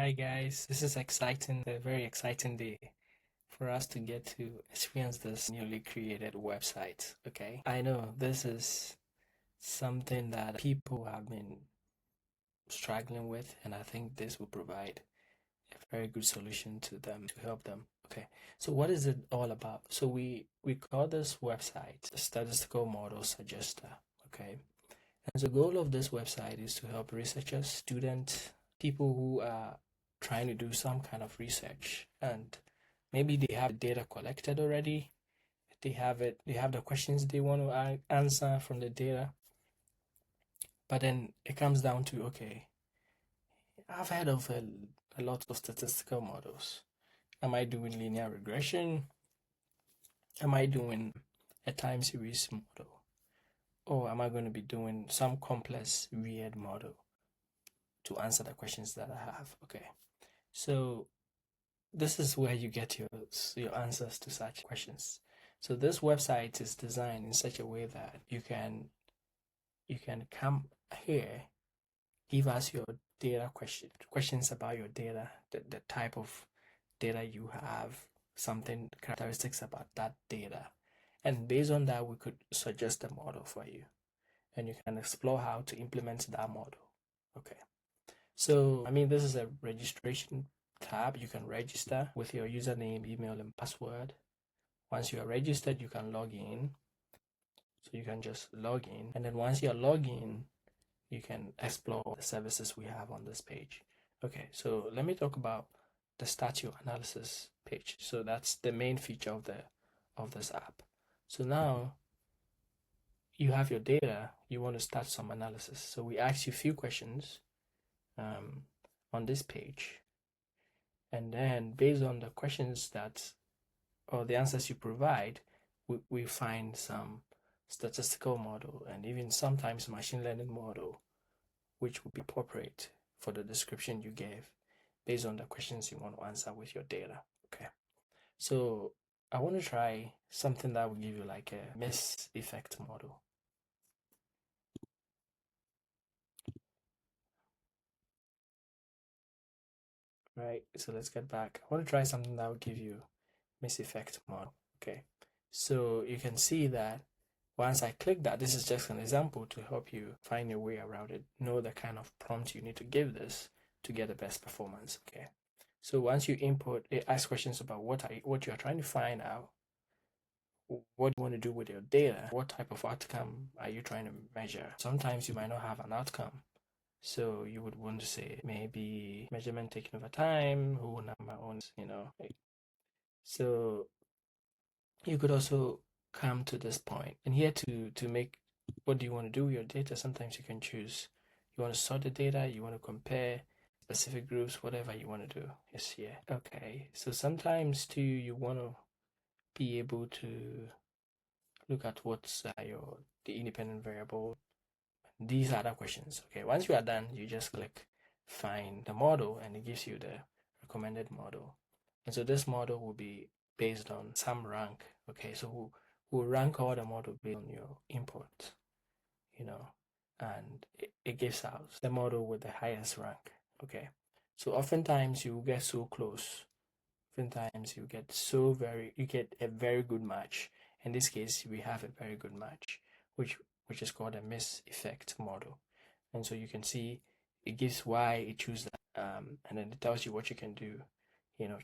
Hi guys, this is exciting, a very exciting day for us to get to experience this newly created website. Okay, I know this is something that people have been struggling with, and I think this will provide a very good solution to them to help them. Okay, so what is it all about? So we call this website the Statistical Model Suggester. Okay, and the goal of this website is to help researchers, students, people who are trying to do some kind of research, and maybe they have data collected already. They have the questions they want to answer from the data. But then it comes down to, okay, I've heard of a lot of statistical models. Am I doing linear regression? Am I doing a time series model? Or am I going to be doing some complex weird model to answer the questions that I have? Okay. So this is where you get your answers to such questions. So this website is designed in such a way that you can come here, give us your data questions about your data, the type of data you have, something characteristics about that data. And based on that, we could suggest a model for you. And you can explore how to implement that model. Okay. So, this is a registration tab. You can register with your username, email, and password. Once you are registered, you can log in. So you can just log in. And then once you're logged in, you can explore the services we have on this page. Okay, so let me talk about the statue analysis page. So that's the main feature of this app. So now you have your data, you want to start some analysis. So we ask you a few questions on this page. And then based on the questions or the answers you provide, we find some statistical model and even sometimes machine learning model, which would be appropriate for the description you gave based on the questions you want to answer with your data. Okay. So I want to try something that will give you like a mix effect model. Right, so let's get back. I want to try something that will give you mix effect model. Okay, so you can see that once I click that, this is just an example to help you find your way around it, know the kind of prompt you need to give this to get the best performance. Okay, so once you input, it asks questions about what you're trying to find out, what you want to do with your data, what type of outcome are you trying to measure. Sometimes you might not have an outcome, so you would want to say maybe measurement taken over time, whole number on, So you could also come to this point and here to make what do you want to do with your data. Sometimes you can choose, you want to sort the data, you want to compare specific groups, whatever you want to do is here. Okay, so sometimes too you want to be able to look at what's the independent variable. These are the questions. Okay, once you are done, you just click find the model and it gives you the recommended model. And so this model will be based on some rank. Okay, so we'll rank all the model based on your input, and it gives out the model with the highest rank. Okay, so oftentimes you get so close. Oftentimes you get a very good match. In this case, we have a very good match, which is called a mix effect model. And so you can see it gives why it chooses that, and then it tells you what you can do.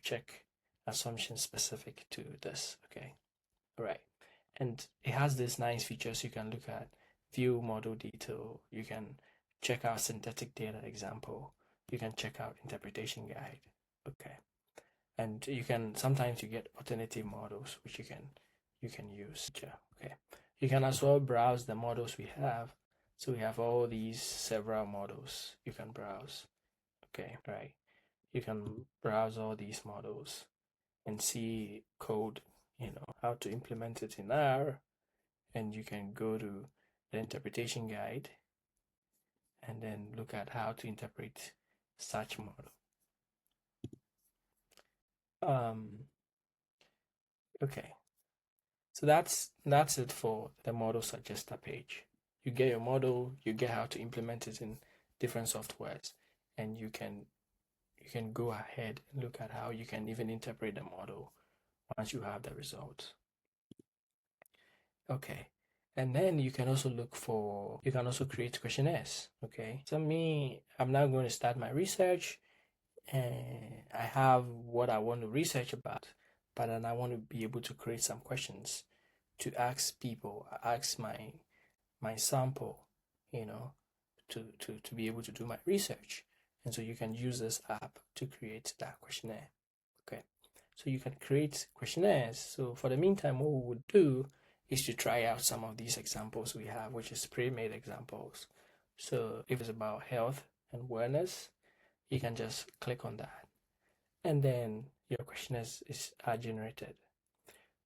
Check assumptions specific to this. Okay, all right, and it has this nice features. You can look at view model detail. You can check out synthetic data example. You can check out interpretation guide. Okay, and sometimes you get alternative models which you can use. Okay, you can as well browse the models we have. So we have all these several models you can browse. Okay, right, you can browse all these models and see code, how to implement it in R, and you can go to the interpretation guide and then look at how to interpret such model. Okay, so that's it for the model suggester page. You get your model, you get how to implement it in different softwares, and you can you can go ahead and look at how you can even interpret the model once you have the result. Okay. And then you can also you can also create questionnaires. Okay. So I'm now going to start my research, and I have what I want to research about, but then I want to be able to create some questions to ask people, ask my sample, you know, to be able to do my research. And so you can use this app to create that questionnaire. Okay. So you can create questionnaires. So for the meantime, what we would do is to try out some of these examples we have, which is pre-made examples. So if it's about health and wellness, you can just click on that, and then your questionnaires are generated.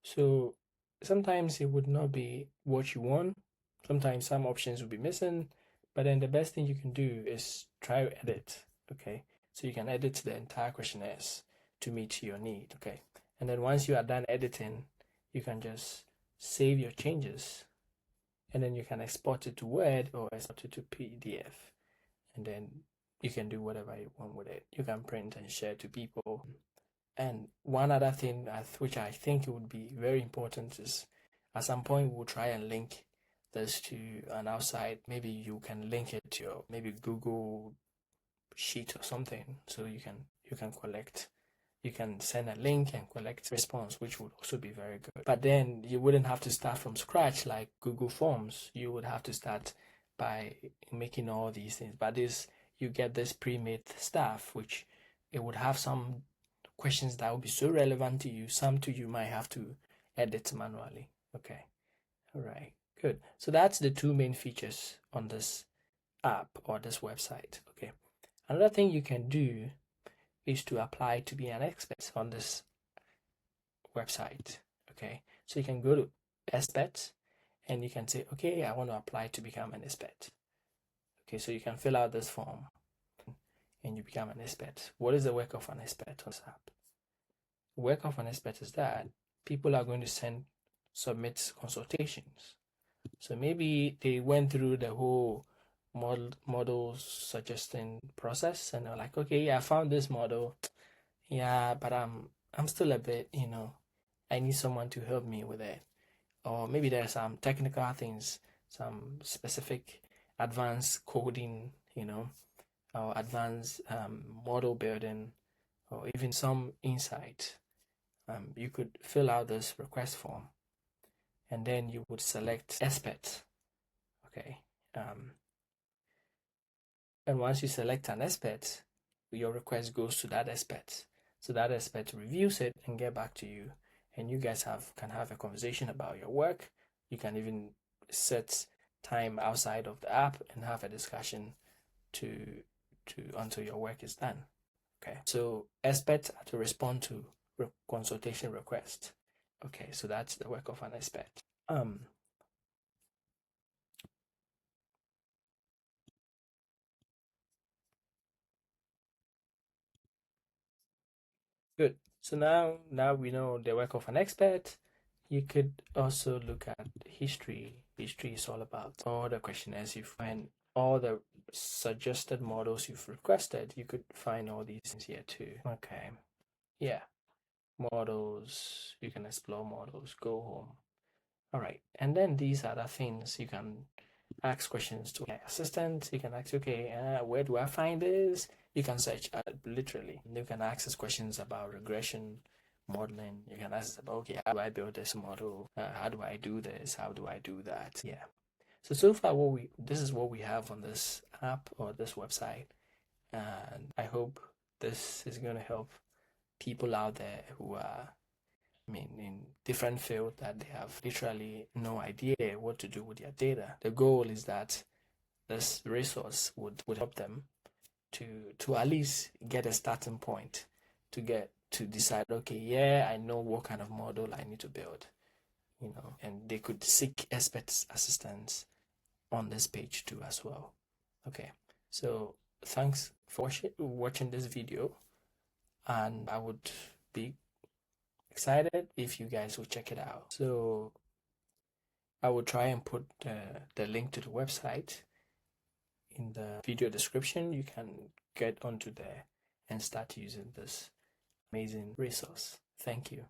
So sometimes it would not be what you want. Sometimes some options will be missing, but then the best thing you can do is try to edit. Okay, so you can edit the entire questionnaires to meet your need. Okay, and then once you are done editing, you can just save your changes, and then you can export it to Word or export it to PDF, and then you can do whatever you want with it. You can print and share to people. And one other thing which I think would be very important is at some point we'll try and link this to an outside. Maybe you can link it to your maybe Google Sheet or something, so you can collect. You can send a link and collect response, which would also be very good. But then you wouldn't have to start from scratch like Google Forms. You would have to start by making all these things. But you get this pre-made stuff, which it would have some questions that will be so relevant to you. Some to you might have to edit manually. Okay. All right. Good. So that's the two main features on this app or this website. Okay. Another thing you can do is to apply to be an expert on this website. Okay. So you can go to expert and you can say, okay, I want to apply to become an expert. Okay. So you can fill out this form and you become an expert. What is the work of an expert on this app? The work of an expert is that people are going to submit consultations. So maybe they went through the whole model suggesting process and they're like, okay, yeah, I found this model. Yeah, but I'm still a bit, I need someone to help me with it. Or maybe there's some technical things, some specific advanced coding, or advanced model building, or even some insight. You could fill out this request form and then you would select expert. Okay. And once you select an expert, your request goes to that expert. So that expert reviews it and get back to you. And you guys can have a conversation about your work. You can even set time outside of the app and have a discussion until your work is done. Okay. So experts are to respond to consultation request. Okay, so that's the work of an expert. Good. So now we know the work of an expert. You could also look at history. History is all about all the questionnaires you find, all the suggested models you've requested. You could find all these things here too. Okay. Yeah. Models. You can explore models. Go home. All right. And then these are the things you can ask questions to your assistant. You can ask, okay, where do I find this? You can search literally. You can ask us questions about regression modeling. You can ask about, okay, how do I build this model? How do I do this? How do I do that? Yeah. So far, this is what we have on this app or this website, and I hope this is going to help people out there who are in different fields that they have literally no idea what to do with their data. The goal is that this resource would help them to at least get a starting point to decide, okay, yeah, I know what kind of model I need to build, and they could seek expert assistance on this page too as well. Okay, so thanks for watching this video, and I would be excited if you guys will check it out. So I will try and put the link to the website in the video description. You can get onto there and start using this amazing resource. Thank you.